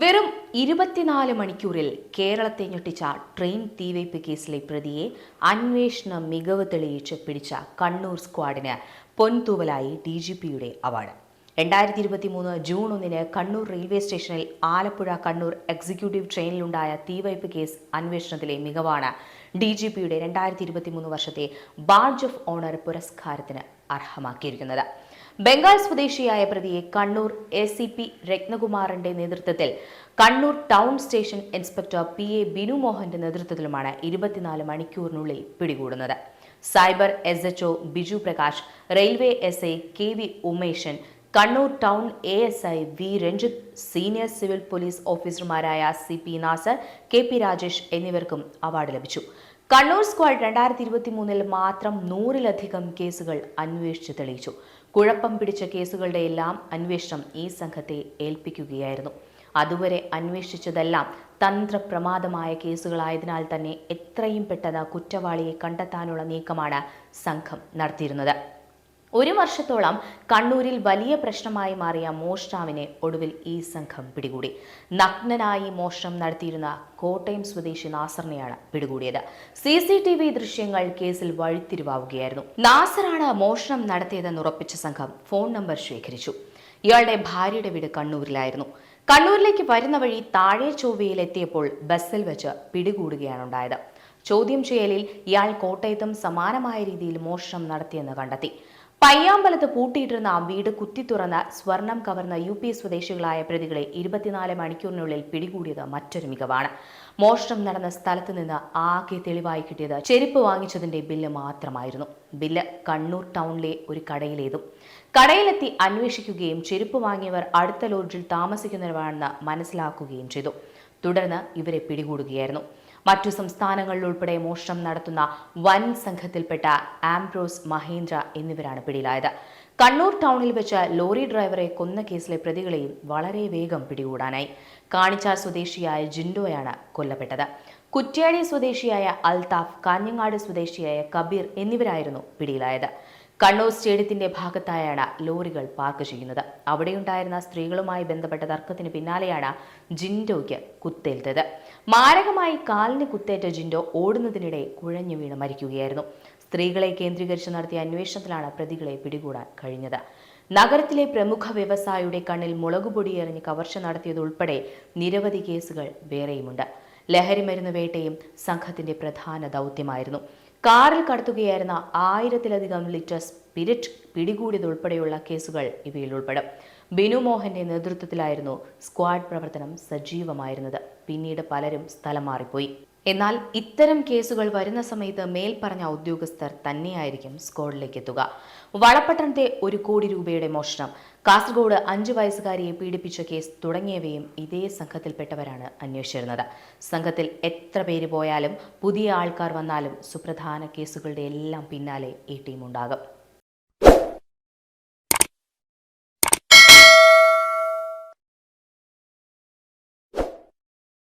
വെറും 24 മണിക്കൂറിൽ കേരളത്തെ ഞെട്ടിച്ച ട്രെയിൻ തീവയ്പ് കേസിലെ പ്രതിയെ അന്വേഷണ മികവ് തെളിയിച്ച് പിടിച്ച കണ്ണൂർ സ്ക്വാഡിന് പൊൻതൂവലായി DGPയുടെ അവാർഡ്. 2023 ജൂൺ 1 കണ്ണൂർ റെയിൽവേ സ്റ്റേഷനിൽ ആലപ്പുഴ കണ്ണൂർ എക്സിക്യൂട്ടീവ് ട്രെയിനിലുണ്ടായ തീവയ്പ് കേസ് അന്വേഷണത്തിലെ മികവാണ് DGPയുടെ 2023 വർഷത്തെ ബാഡ്ജ് ഓഫ് ഓണർ പുരസ്കാരത്തിന് അർഹമാക്കിയിരിക്കുന്നത്. ബംഗാൾ സ്വദേശിയായ പ്രതിയെ കണ്ണൂർ ACP രത്നകുമാറിന്റെ നേതൃത്വത്തിൽ Kannur town station inspector PA Binu മോഹന്റെ നേതൃത്വത്തിലുമാണ് 24 മണിക്കൂറിനുള്ളിൽ പിടികൂടുന്നത്. Cyber SHO Biju Prakash, railway SI KV Umeshan, Kannur town ASI V Ranjith, senior civil police ഓഫീസർമാരായ CP നാസർ, KP രാജേഷ് എന്നിവർക്കും അവാർഡ് ലഭിച്ചു. കണ്ണൂർ സ്ക്വാഡ് 2023 മാത്രം 100-ലധികം കേസുകൾ അന്വേഷിച്ച് തെളിയിച്ചു. കുഴപ്പം പിടിച്ച കേസുകളുടെ എല്ലാം അന്വേഷണം ഈ സംഘത്തെ ഏൽപ്പിക്കുകയായിരുന്നു. അതുവരെ അന്വേഷിച്ചതെല്ലാം തന്ത്രപ്രമാദമായ കേസുകളായതിനാൽ തന്നെ എത്രയും പെട്ടെന്ന് കുറ്റവാളിയെ കണ്ടെത്താനുള്ള നീക്കമാണ് സംഘം നടത്തിയിരുന്നത്. 1 വർഷത്തോളം കണ്ണൂരിൽ വലിയ പ്രശ്നമായി മാറിയ മോഷ്ടാവിനെ ഒടുവിൽ ഈ സംഘം പിടികൂടി. നഗ്നനായി മോഷണം നടത്തിയിരുന്ന കോട്ടയം സ്വദേശി നാസറിനെയാണ് പിടികൂടിയത്. CCTV ദൃശ്യങ്ങൾ കേസിൽ വഴിത്തിരിവാവുകയായിരുന്നു. നാസറാണ് മോഷണം നടത്തിയതെന്ന് ഉറപ്പിച്ച സംഘം ഫോൺ നമ്പർ ശേഖരിച്ചു. ഇയാളുടെ ഭാര്യയുടെ വീട് കണ്ണൂരിലായിരുന്നു. കണ്ണൂരിലേക്ക് വരുന്ന വഴി താഴെ ചൊവ്വയിലെത്തിയപ്പോൾ ബസ്സിൽ വെച്ച് പിടികൂടുകയാണുണ്ടായത്. ചോദ്യം ചെയ്യലിൽ ഇയാൾ കോട്ടയത്തും സമാനമായ രീതിയിൽ മോഷണം നടത്തിയെന്ന് കണ്ടെത്തി. പയ്യാമ്പലത്ത് പൂട്ടിയിട്ടിരുന്ന വീട് കുത്തി തുറന്ന് സ്വർണം കവർന്ന UP സ്വദേശികളായ പ്രതികളെ 24 മണിക്കൂറിനുള്ളിൽ പിടികൂടിയത് മറ്റൊരു മികവാണ്. മോഷണം നടന്ന സ്ഥലത്ത് നിന്ന് ആകെ തെളിവായി കിട്ടിയത് ചെരുപ്പ് വാങ്ങിച്ചതിന്റെ ബില്ല് മാത്രമായിരുന്നു. ബില്ല് കണ്ണൂർ ടൗണിലെ ഒരു കടയിലേതും. കടയിലെത്തി അന്വേഷിക്കുകയും ചെരുപ്പ് വാങ്ങിയവർ അടുത്ത ലോഡ്ജിൽ താമസിക്കുന്നവരാണെന്ന് മനസ്സിലാക്കുകയും ചെയ്തു. തുടർന്ന് ഇവരെ പിടികൂടുകയായിരുന്നു. മറ്റു സംസ്ഥാനങ്ങളിലുൾപ്പെടെ മോഷണം നടത്തുന്ന വൻ സംഘത്തിൽപ്പെട്ട ആംബ്രോസ്, മഹേന്ദ്ര എന്നിവരാണ് പിടിയിലായത്. കണ്ണൂർ ടൗണിൽ വെച്ച് ലോറി ഡ്രൈവറെ കൊന്ന കേസിലെ പ്രതികളെയും വളരെ വേഗം പിടികൂടാനായി. കാണിച്ചാർ സ്വദേശിയായ ജിൻഡോയാണ് കൊല്ലപ്പെട്ടത്. കുറ്റ്യാടി സ്വദേശിയായ അൽതാഫ്, കാഞ്ഞങ്ങാട് സ്വദേശിയായ കബീർ എന്നിവരായിരുന്നു പിടിയിലായത്. കണ്ണൂർ സ്റ്റേഡിയത്തിന്റെ ഭാഗത്തായാണ് ലോറികൾ പാർക്ക് ചെയ്യുന്നത്. അവിടെയുണ്ടായിരുന്ന സ്ത്രീകളുമായി ബന്ധപ്പെട്ട തർക്കത്തിന് പിന്നാലെയാണ് ജിൻഡോയ്ക്ക് കുത്തേറ്റത്. മാരകമായി കാലിന് കുത്തേറ്റ ജിൻഡോ ഓടുന്നതിനിടെ കുഴഞ്ഞു വീണ് മരിക്കുകയായിരുന്നു. സ്ത്രീകളെ കേന്ദ്രീകരിച്ച് നടത്തിയ അന്വേഷണത്തിലാണ് പ്രതികളെ പിടികൂടാൻ കഴിഞ്ഞത്. നഗരത്തിലെ പ്രമുഖ വ്യവസായിയുടെ കണ്ണിൽ മുളകുപൊടി എറിഞ്ഞ് കവർച്ച നടത്തിയതുൾപ്പെടെ നിരവധി കേസുകൾ വേറെയുമുണ്ട്. ലഹരിമരുന്ന് വേട്ടയും സംഘത്തിന്റെ പ്രധാന ദൗത്യമായിരുന്നു. കാറിൽ കടത്തുകയായിരുന്ന 1000-ലധികം ലിറ്റർ സ്പിരിറ്റ് പിടികൂടിയതുൾപ്പെടെയുള്ള കേസുകൾ ഇവയിൽ ഉൾപ്പെടും. ബിനു മോഹന്റെ നേതൃത്വത്തിലായിരുന്നു സ്ക്വാഡ് പ്രവർത്തനം സജീവമായിരുന്നത്. പിന്നീട് പലരും സ്ഥലം മാറിപ്പോയി. എന്നാൽ ഇത്തരം കേസുകൾ വരുന്ന സമയത്ത് മേൽപ്പറഞ്ഞ ഉദ്യോഗസ്ഥർ തന്നെയായിരിക്കും സ്ക്വാഡിലേക്ക് എത്തുക. വളപട്ടണത്തെ 1 കോടി രൂപയുടെ മോഷണം, കാസർഗോഡ് 5 വയസ്സുകാരിയെ പീഡിപ്പിച്ച കേസ് തുടങ്ങിയവയും ഇതേ സംഘത്തിൽപ്പെട്ടവരാണ് അന്വേഷിച്ചിരുന്നത്. സംഘത്തിൽ എത്ര പേര് പോയാലും പുതിയ ആൾക്കാർ വന്നാലും സുപ്രധാന കേസുകളുടെ എല്ലാം പിന്നാലെ ഈ ടീം ഉണ്ടാകും.